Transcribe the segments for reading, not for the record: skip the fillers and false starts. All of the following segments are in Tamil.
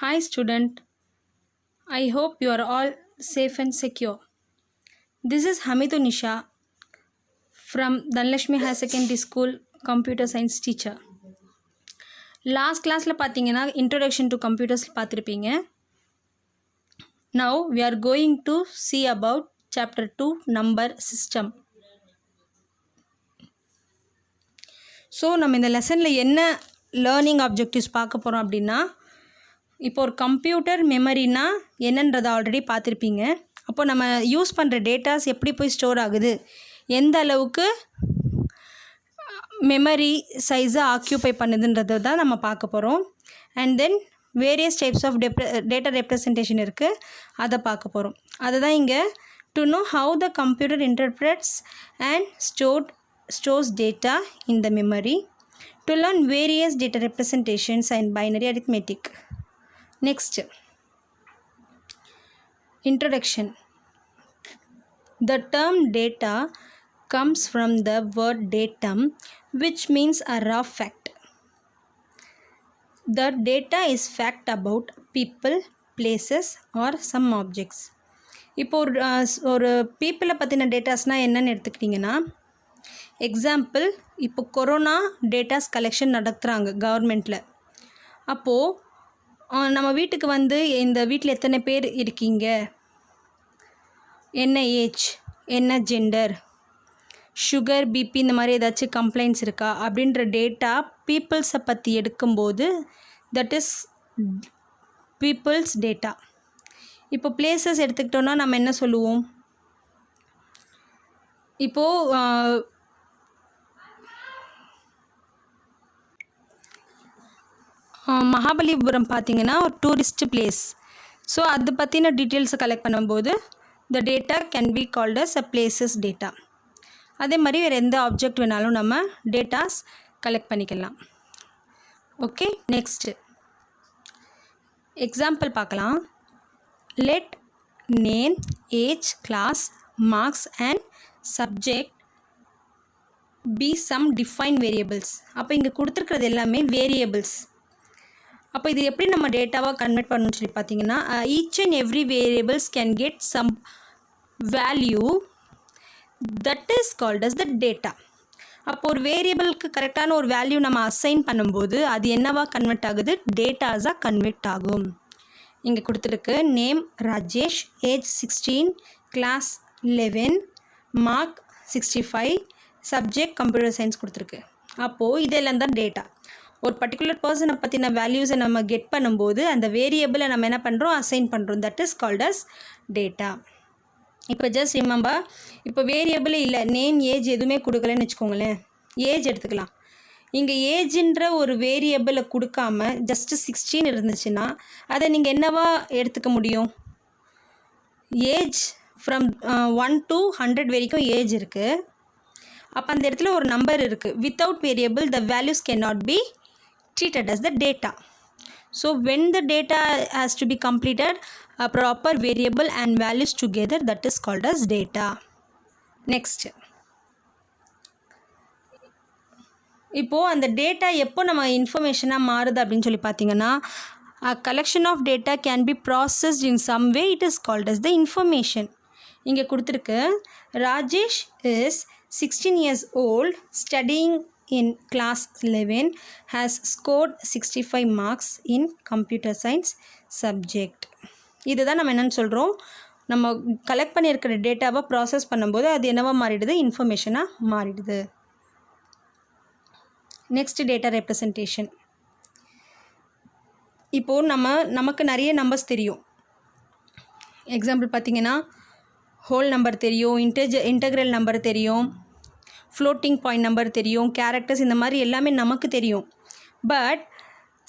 Hi student, I hope you are all safe and secure. This is Hamidu Nisha from Dhanlashmi Higher Secondary School Computer Science teacher. Last classல பார்த்தீங்கன்னா introduction to computers பார்த்திருப்பீங்க. Now we are going to see about chapter 2 number system. So நம்ம இந்த லெசனில் என்ன லேர்னிங் ஆப்ஜெக்டிவ்ஸ் பார்க்க போகிறோம் அப்படின்னா இப்போ ஒரு கம்ப்யூட்டர் மெமரினா என்னன்றதை ஆல்ரெடி பார்த்துருப்பீங்க. அப்போ நம்ம யூஸ் பண்ணுற டேட்டாஸ் எப்படி போய் ஸ்டோர் ஆகுது, எந்த அளவுக்கு மெமரி சைஸை ஆக்யூபை பண்ணுதுன்றதை தான் நம்ம பார்க்க போகிறோம். And then various types of data representation இருக்குது, அதை பார்க்க போகிறோம். அதுதான் இங்கே to know how the computer interprets and stores data in the memory, to learn various data representations and binary arithmetic. Next, introduction. The term data comes from the word datum, which means a raw fact. The data is fact about people, places or some objects. இப்போ ஒரு பீப்புளை பற்றின டேட்டாஸ்னால் என்னென்னு எடுத்துக்கிட்டிங்கன்னா, எக்ஸாம்பிள் இப்போ கொரோனா டேட்டாஸ் கலெக்ஷன் நடத்துகிறாங்க கவர்மெண்ட்டில். அப்போது நம்ம வீட்டுக்கு வந்து இந்த வீட்டில் எத்தனை பேர் இருக்கீங்க, என்ன ஏஜ், என்ன ஜெண்டர், சுகர், பிபி, இந்த மாதிரி ஏதாச்சும் கம்ப்ளைண்ட்ஸ் இருக்கா அப்படின்ற டேட்டா பீப்புள்ஸை பற்றி எடுக்கும்போது தட் இஸ் பீப்புள்ஸ் டேட்டா. இப்போ பிளேசஸ் எடுத்துக்கிட்டோன்னா நம்ம என்ன சொல்லுவோம், இப்போது மகாபலிபுரம் பார்த்திங்கன்னா ஒரு டூரிஸ்ட் பிளேஸ். ஸோ அது பற்றின டீட்டெயில்ஸை கலெக்ட் பண்ணும்போது the data can be called as a places data. அதே மாதிரி வேறு எந்த ஆப்ஜெக்ட் வேணாலும் நம்ம டேட்டாஸ் கலெக்ட் பண்ணிக்கலாம். ஓகே, நெக்ஸ்ட்டு எக்ஸாம்பிள் பார்க்கலாம். Let name, age, class, marks and subject be some define variables. அப்போ இங்கே கொடுத்துருக்கிறது எல்லாமே வேரியபிள்ஸ். அப்போ இது எப்படி நம்ம டேட்டாவாக கன்வெர்ட் பண்ணணும்னு சொல்லி பார்த்தீங்கன்னா, each and every variables can get some value that is called as the data. அப்போ ஒரு வேரியபிளுக்கு கரெக்டான ஒரு வேல்யூ நம்ம அசைன் பண்ணும்போது அது என்னவாக கன்வெர்ட் ஆகுது, டேட்டாஸாக கன்வெர்ட் ஆகும். இங்கே கொடுத்துருக்கு name Rajesh, age 16, class 11, mark 65, subject computer science கொடுத்துருக்கு. அப்போது இதெல்லாம் தான் டேட்டா. ஒரு பர்டிகுலர் பர்சனை பற்றின வேல்யூஸை நம்ம கெட் பண்ணும்போது அந்த வேரியபிளை நம்ம என்ன பண்ணுறோம், அசைன் பண்ணுறோம். That is called as data. இப்போ ஜஸ்ட் ரிமெம்பர், இப்போ வேரியபிளே இல்லை, நேம், ஏஜ் எதுவுமே கொடுக்கலன்னு வச்சுக்கோங்களேன். ஏஜ் எடுத்துக்கலாம். இங்கே ஏஜ்ன்ற ஒரு வேரியபிளை கொடுக்காம ஜஸ்ட்டு 16 இருந்துச்சுன்னா அதை நீங்கள் என்னவா எடுத்துக்க முடியும், ஏஜ் ஃப்ரம் 1 to 100 வரைக்கும் ஏஜ் இருக்குது. அப்போ அந்த இடத்துல ஒரு நம்பர் இருக்குது. Without variable the values can not be treated as the data. So when the data has to be completed, a proper variable and values together, that is called as data. Next, இப்போ அந்த டேட்டா எப்போ நம்ம இன்ஃபர்மேஷனாக மாறுது அப்படின்னு சொல்லி பார்த்தீங்கன்னா, a collection of data can be processed in some way, it is called as the information. இங்கே கொடுத்துருக்கு, Rajesh is 16 years old, studying in class 11, has scored 65 marks in computer science subject. இதுதான் நம்ம என்னென்னு சொல்கிறோம், நம்ம கலெக்ட் பண்ணியிருக்கிற டேட்டாவை ப்ராசஸ் பண்ணும்போது அது என்னவா மாறிடுது, இன்ஃபர்மேஷனாக மாறிடுது. Next data representation. இப்போது நமக்கு நிறைய நம்பர்ஸ் தெரியும். எக்ஸாம்பிள் பார்த்திங்கன்னா ஹோல் நம்பர் தெரியும், இன்டெக்ரல் நம்பர் தெரியும், ஃப்ளோட்டிங் பாயிண்ட் நம்பர் தெரியும், கேரக்டர்ஸ், இந்த மாதிரி எல்லாமே நமக்கு தெரியும். பட்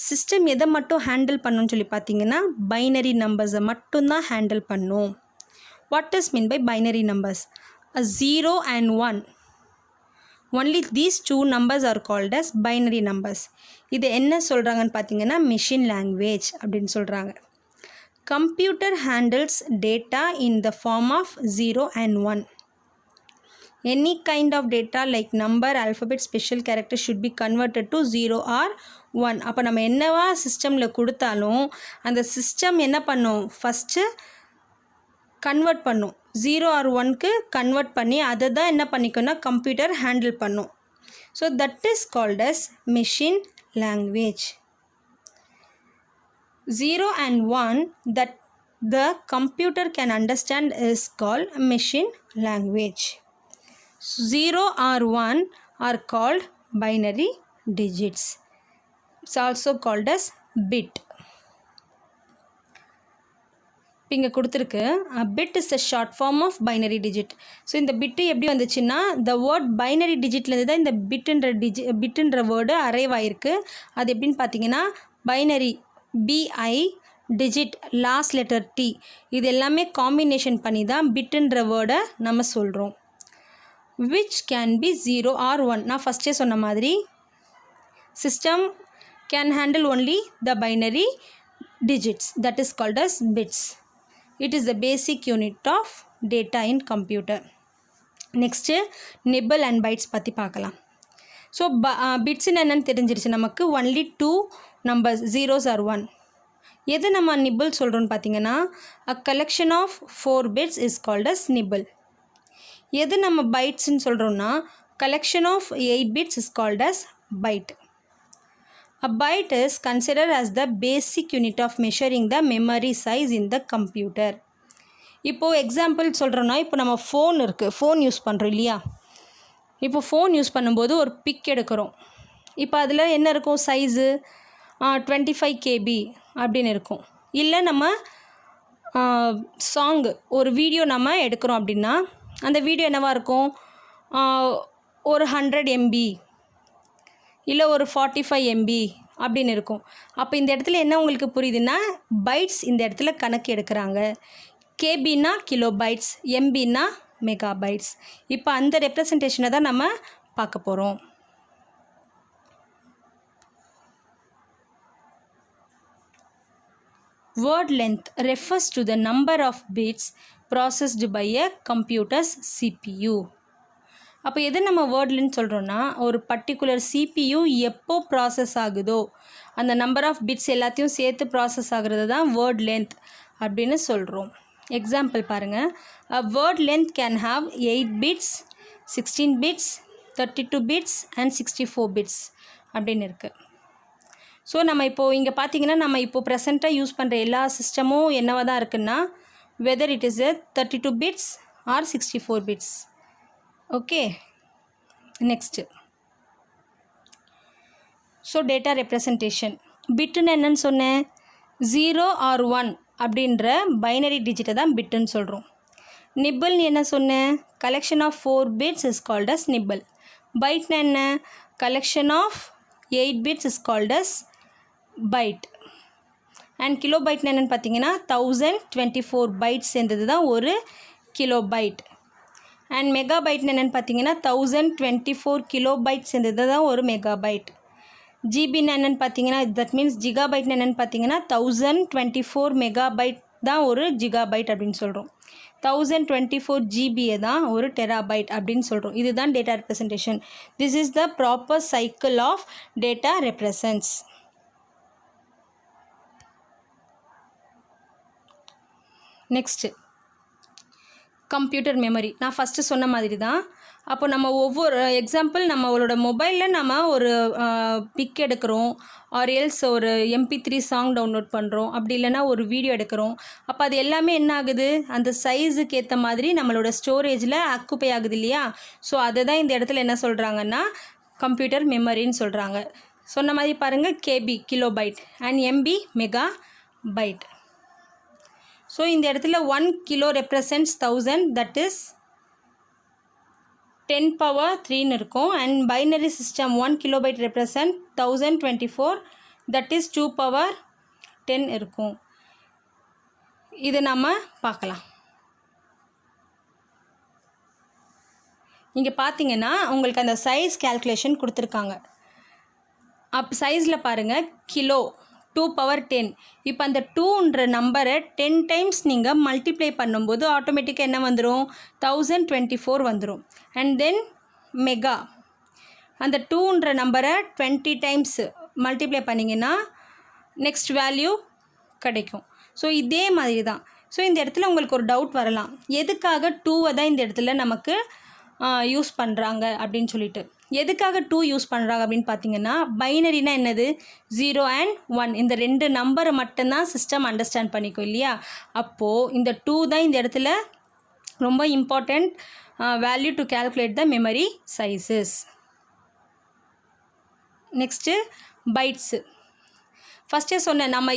சிஸ்டம் எதை மட்டும் ஹேண்டில் பண்ணணும்னு சொல்லி பார்த்தீங்கன்னா பைனரி நம்பர்ஸை மட்டும்தான் ஹேண்டில் பண்ணும். What is mean by binary numbers? 0 and 1, only these two numbers are called as binary numbers. இது என்ன சொல்கிறாங்கன்னு பார்த்தீங்கன்னா மெஷின் லாங்குவேஜ் அப்படின்னு சொல்கிறாங்க. Computer handles data in the form of 0 and 1. Any kind of data like number, alphabet, special character should be converted to 0 or 1. அப்போ நம்ம என்னவா சிஸ்டமில் கொடுத்தாலும் அந்த சிஸ்டம் என்ன பண்ணும், ஃபஸ்ட்டு கன்வெர்ட் பண்ணும், 0 or 1க்கு கன்வெர்ட் பண்ணி அதை தான் என்ன பண்ணிக்கணும்னா கம்ப்யூட்டர் ஹேண்டில் பண்ணும். So that is called as machine language. 0 and 1 that the computer can understand is called machine language. 0 or 1 are called binary digits. It's also called as bit. இங்கே கொடுத்துருக்கு bit is a short form of binary digit. So இந்த பிட்டு எப்படி வந்துச்சுன்னா the word binary digitலேருந்து தான் இந்த பிட்டுன்ற வேர்டு அரைவ் ஆகிருக்கு. அது எப்படின்னு பார்த்தீங்கன்னா binary BI digit last letter T இது எல்லாமே காம்பினேஷன் பண்ணி தான் பிட்டுன்ற வேர்டை நம்ம சொல்கிறோம். which can be 0 or 1. நான் ஃபஸ்ட்டே சொன்ன மாதிரி system can handle only the binary digits, that is called as bits. It is the basic unit of data in computer. next nibble and bytes பற்றி பார்க்கலாம். ஸோ பிட்ஸ்ன்னு என்னென்னு தெரிஞ்சிருச்சு நமக்கு. only 2 numbers, zeros or 1. எது நம்ம நிபிள் சொல்கிறோன்னு பார்த்தீங்கன்னா a collection of 4 bits is called as nibble. எது நம்ம பைட்ஸ்ன்னு சொல்கிறோன்னா collection of 8 bits is called as byte. A byte is considered as the basic unit of measuring the memory size in the computer. இப்போது எக்ஸாம்பிள் சொல்கிறோன்னா இப்போ நம்ம ஃபோன் இருக்குது, ஃபோன் யூஸ் பண்ணுறோம் இல்லையா. இப்போ ஃபோன் யூஸ் பண்ணும்போது ஒரு பிக் எடுக்கிறோம். இப்போ அதில் என்ன இருக்கும், சைஸு 25 KB அப்படின்னு இருக்கும். இல்லை நம்ம சாங்கு ஒரு வீடியோ நம்ம எடுக்கிறோம் அப்படின்னா அந்த வீடியோ என்னவாக இருக்கும், ஒரு 100 MB இல்லை ஒரு 45 MB அப்படின்னு இருக்கும். அப்போ இந்த இடத்துல என்ன உங்களுக்கு புரியுதுன்னா பைட்ஸ் இந்த இடத்துல கணக்கு எடுக்கிறாங்க. கேபின்னா கிலோ பைட்ஸ், எம்பின்னா மெகா பைட்ஸ். இப்போ அந்த ரெப்ரசன்டேஷனை தான் நம்ம பார்க்க போகிறோம். Word length refers to the number of bits processed by a computer's CPU. அப்போ எது நம்ம வேர்ட் லென்த் சொல்கிறோன்னா ஒரு பர்டிகுலர் CPU எப்போ ப்ராசஸ் ஆகுதோ அந்த நம்பர் ஆஃப் பிட்ஸ் எல்லாத்தையும் சேர்த்து ப்ராசஸ் ஆகுறது தான் வேர்ட் லென்த் அப்படின்னு சொல்கிறோம். எக்ஸாம்பிள் பாருங்கள். a word length can have 8 bits, 16 bits, 32 bits and 64 bits அப்படின்னு இருக்குது. ஸோ நம்ம இப்போது இங்கே பார்த்தீங்கன்னா நம்ம இப்போது ப்ரெசண்ட்டாக யூஸ் பண்ணுற எல்லா சிஸ்டமும் என்னவாக தான் இருக்குன்னா whether it is 32 bits or 64 bits. Okay, next so data representation. பிட்டுன்னு என்னன்னு சொன்னேன், 0 or 1 அப்படின்ற பைனரி டிஜிட்டை தான் பிட்டுன்னு சொல்கிறோம். நிப்பிள்னு என்ன சொன்னேன், collection of 4 bits is called as nibble. பைட்னா என்ன, collection of 8 bits is called as byte. And kilo பைட்னா என்னென்னு பார்த்தீங்கன்னா 1024 பைட்ஸ் சேர்ந்தது தான் ஒரு கிலோ பைட். அண்ட் மெகா பைட்னு என்னென்னு பார்த்தீங்கன்னா 1024 கிலோ பைட் சேர்ந்தது தான் ஒரு மெகா பைட். ஜிபின்னு என்னென்னு பார்த்தீங்கன்னா தட் மீன்ஸ் ஜிகா பைட்னு என்னென்னு பார்த்தீங்கன்னா 1024 மெகா பைட் தான் ஒரு ஜிகா பைட் அப்படின்னு சொல்கிறோம். 1024 ஜிபியை தான் ஒரு டெராபைட் அப்படின்னு சொல்கிறோம். இதுதான் data representation. This is the proper cycle of data represents. Next computer memory. நான் ஃபஸ்ட்டு சொன்ன மாதிரி தான். அப்போ நம்ம ஒவ்வொரு எக்ஸாம்பிள் நம்மளோட மொபைலில் நம்ம ஒரு பிக் எடுக்கிறோம், ஆர் எல்ஸ் ஒரு MP3 சாங் டவுன்லோட் பண்ணுறோம், அப்படி இல்லைன்னா ஒரு வீடியோ எடுக்கிறோம். அப்போ அது எல்லாமே என்ன ஆகுது, அந்த சைஸுக்கு ஏற்ற மாதிரி நம்மளோட ஸ்டோரேஜில் ஆக்குப்பை ஆகுது இல்லையா. ஸோ அதை தான் இந்த இடத்துல என்ன சொல்கிறாங்கன்னா கம்ப்யூட்டர் மெமரின்னு சொல்கிறாங்க. சொன்ன மாதிரி பாருங்கள், KB kilo byte and MB mega byte. So இந்த இடத்துல 1 கிலோ ரெப்ரசன்ட்ஸ் 1000, தட் இஸ் 10^3 இருக்கும். And binary system 1 kilobyte represent 1024, that is 2^10 இருக்கும். இது நம்ம பார்க்கலாம். இங்கே பார்த்தீங்கன்னா உங்களுக்கு அந்த சைஸ் கேல்குலேஷன் கொடுத்துருக்காங்க. சைஸில் பாருங்கள், கிலோ 2 பவர் 10. இப்போ அந்த 2ன்ற நம்பரை 10 டைம்ஸ் நீங்கள் மல்டிப்ளை பண்ணும்போது ஆட்டோமேட்டிக்காக என்ன வந்துடும், 1024 வந்துடும். அண்ட் தென் மெகா, அந்த 2ன்ற நம்பரை 20 டைம்ஸ் மல்டிப்ளை பண்ணிங்கன்னா நெக்ஸ்ட் வேல்யூ கிடைக்கும். ஸோ இதே மாதிரி தான். ஸோ இந்த இடத்துல உங்களுக்கு ஒரு டவுட் வரலாம், எதுக்காக 2வை தான் இந்த இடத்துல நமக்கு யூஸ் பண்ணுறாங்க அப்படின்னு சொல்லிட்டு. எதுக்காக 2 யூஸ் பண்ணுறாங்க அப்படின்னு பார்த்தீங்கன்னா, பைனரினா என்னது, 0 and 1 இந்த 2 நம்பரை மட்டும்தான் சிஸ்டம் அண்டர்ஸ்டாண்ட் பண்ணிக்கும் இல்லையா. அப்போது இந்த 2 தான் இந்த இடத்துல ரொம்ப important value to calculate the memory sizes. Next bytes. ஃபஸ்ட்டே சொன்னேன், நம்ம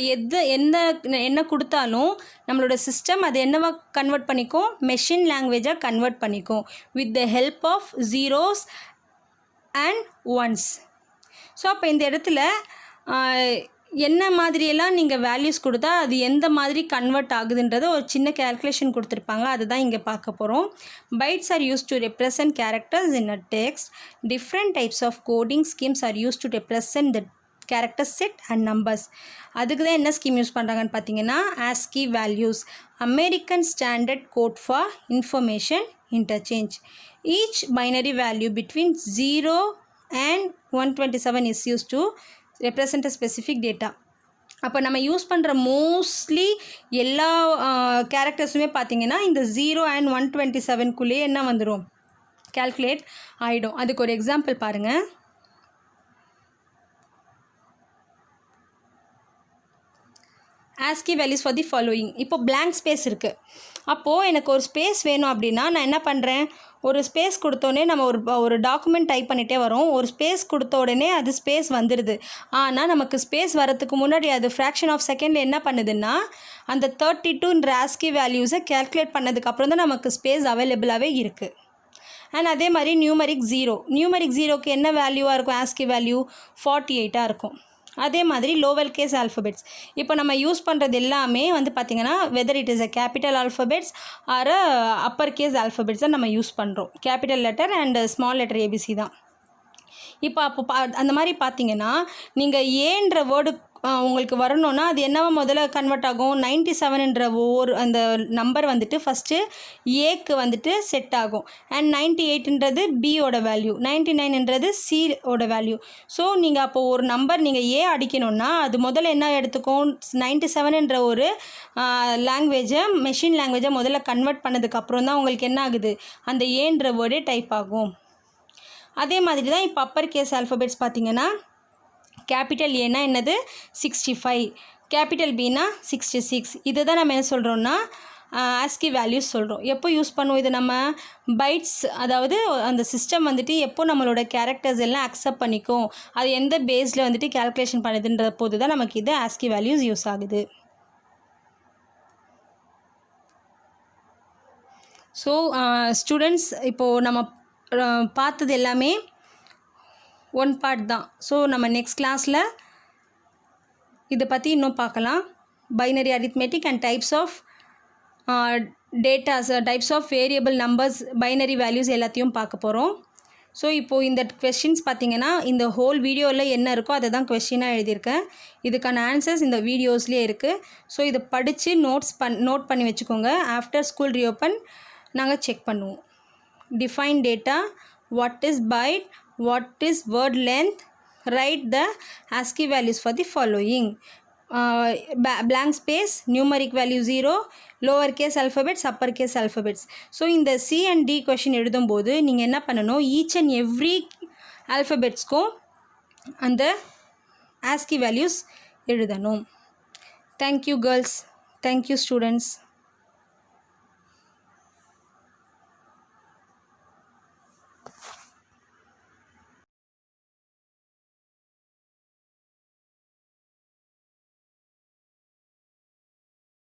என்ன கொடுத்தாலும் நம்மளோட சிஸ்டம் அது என்னவா கன்வெர்ட் பண்ணிக்கும், மெஷின் லாங்குவேஜாக கன்வெர்ட் பண்ணிக்கும் with the help of zeros and ones. So அப்போ இந்த இடத்துல என்ன மாதிரியெல்லாம் நீங்கள் வேல்யூஸ் கொடுத்தா அது எந்த மாதிரி கன்வெர்ட் ஆகுதுன்றதை ஒரு சின்ன கேல்குலேஷன் கொடுத்துருப்பாங்க, அதுதான் இங்கே பார்க்க போகிறோம். Bytes are use to represent characters in a text. Different types of coding schemes are use to represent the character set and numbers. அதுக்கு தான் என்ன ஸ்கீம் யூஸ் பண்ணுறாங்கன்னு பார்த்தீங்கன்னா, ASCII values, American standard code for information interchange. Each binary value between 0 and 127 is used to represent a specific data. அப்போ நம்ம யூஸ் பண்ணுற மோஸ்ட்லி எல்லா கேரக்டர்ஸுமே பார்த்தீங்கன்னா இந்த 0 and 127க்குள்ளேயே என்ன வந்துடும், கால்குலேட் ஆகிடும். அதுக்கு ஒரு எக்ஸாம்பிள் பாருங்கள். ASCII values for the following. இப்போ blank ஸ்பேஸ் இருக்குது. அப்போது எனக்கு ஒரு ஸ்பேஸ் வேணும் அப்படின்னா நான் என்ன பண்ணுறேன், ஒரு ஸ்பேஸ் கொடுத்தோடனே நம்ம ஒரு டாக்குமெண்ட் டைப் பண்ணிகிட்டே வரோம், ஒரு ஸ்பேஸ் கொடுத்த உடனே அது ஸ்பேஸ் வந்துடுது. ஆனால் நமக்கு ஸ்பேஸ் வரத்துக்கு முன்னாடி அது ஃப்ராக்ஷன் ஆஃப் செகண்டில் என்ன பண்ணுதுன்னா அந்த 32ன்ற ASCII வேல்யூஸை கேல்குலேட் பண்ணதுக்கப்புறம் தான் நமக்கு ஸ்பேஸ் அவைலபிளாகவே இருக்குது. அண்ட் அதே மாதிரி நியூமரிக் 0க்கு என்ன வேல்யூவாக இருக்கும், ASCII வேல்யூ 48ஆக இருக்கும். அதே மாதிரி லோவர் கேஸ் ஆல்ஃபபெட்ஸ். இப்போ நம்ம யூஸ் பண்ணுறது எல்லாமே வந்து பார்த்திங்கன்னா whether it is a capital alphabets or upper case alphabets தான் நம்ம யூஸ் பண்ணுறோம். Capital letter and small letter ABC தான். இப்போ அந்த மாதிரி பார்த்தீங்கன்னா நீங்கள் ஏன்ற வேர்டு உங்களுக்கு வரணும்னா அது என்னவா முதல்ல கன்வெர்ட் ஆகும், 97ன்ற அந்த நம்பர் வந்துட்டு ஃபஸ்ட்டு ஏக்கு வந்துட்டு செட் ஆகும். அண்ட் 98ன்றது பியோட வேல்யூ, 99ன்றது சியோட வேல்யூ. ஸோ நீங்கள் அப்போது ஒரு நம்பர் நீங்கள் ஏ அடிக்கணும்னா அது முதல்ல என்ன எடுத்துக்கும், 97ன்ற ஒரு லாங்குவேஜை மெஷின் லாங்குவேஜை முதல்ல கன்வெர்ட் பண்ணதுக்கப்புறம் தான் உங்களுக்கு என்ன ஆகுது, அந்த ஏன்ற வேர்டே டைப் ஆகும். அதே மாதிரி தான் இப்போ அப்பர் கேஸ் ஆல்ஃபபெட்ஸ் பார்த்திங்கன்னா கேபிட்டல் ஏனா என்னது 65, கேபிட்டல் பினா 66. இதை தான் நம்ம என்ன சொல்கிறோன்னா ASCII வேல்யூஸ் சொல்கிறோம். எப்போ யூஸ் பண்ணுவோம் இது நம்ம, பைட்ஸ், அதாவது அந்த சிஸ்டம் வந்துட்டு எப்போ நம்மளோட கேரக்டர்ஸ் எல்லாம் அக்செப்ட் பண்ணிக்கும், அது எந்த பேஸில் வந்துட்டு கேல்குலேஷன் பண்ணுதுன்ற போது தான் நமக்கு இது ASCII வேல்யூஸ் யூஸ் ஆகுது. ஸோ ஸ்டூடெண்ட்ஸ், இப்போது நம்ம பார்த்தது எல்லாமே ஒன் பார்ட் தான். ஸோ நம்ம நெக்ஸ்ட் கிளாஸில் இதை பற்றி இன்னும் பார்க்கலாம். Binary arithmetic and types of datas, types of variable numbers, binary values எல்லாத்தையும் பார்க்க போகிறோம். ஸோ இப்போது இந்த கொஸ்டின்ஸ் பார்த்திங்கன்னா இந்த ஹோல் வீடியோவில் என்ன இருக்கோ அதை தான் கொஸ்டினாக எழுதியிருக்கேன். இதுக்கான ஆன்சர்ஸ் இந்த வீடியோஸ்லேயே இருக்குது. ஸோ இதை படித்து நோட் பண்ணி வச்சுக்கோங்க. ஆஃப்டர் ஸ்கூல் ரீஓப்பன் நாங்கள் செக் பண்ணுவோம். Define data, what is byte, what is word length, write the ASCII values for the following. Blank space, numeric value 0, lower case alphabets, upper case alphabets. So இந்த C and D question எழுதும்போது நீங்கள் என்ன பண்ணணும், each and every alphabetsக்கும் அந்த ASCII values எழுதணும். Thank you girls, thank you students.